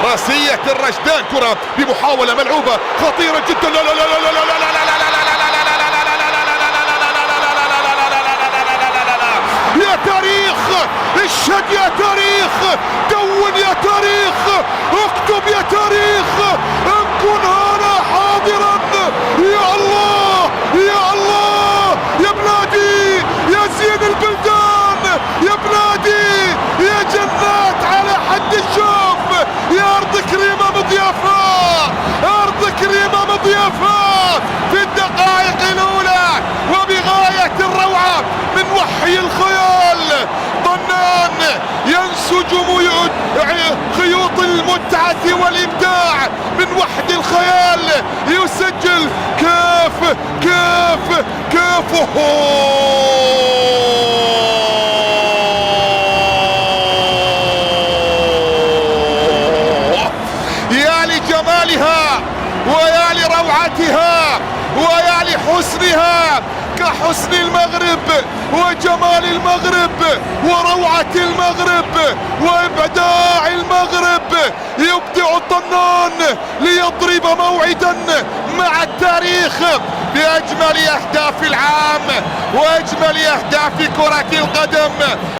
راسية الرشدان، كرة بمحاولة ملعوبة خطيرة جدا. لا لا لا لا لا لا لا لا لا يا تاريخ، اشهد يا تاريخ، دون يا تاريخ، اكتب يا تاريخ، ان كن هنا حاضرا. يا الله يا الله يا بلادي يا زين البلدان، يا بلادي يا جنات على حد الشوف، يا ارض كريمة مضيافة، ارض كريمة مضيافة في الدقائق الاولى وبغاية الروعة من وحي الخيال. ضنان ينسج خيوط المتعة والإبداع من وحد الخيال، يسجل كاف كاف كاف. يا لجمالها ويا لروعتها ويا لحسنها، كحسن المغرب وجمال المغرب وروعة المغرب وإبداع المغرب. يبدع الضنان ليضرب موعدا مع التاريخ بأجمل أهداف العام وأجمل أهداف كرة القدم.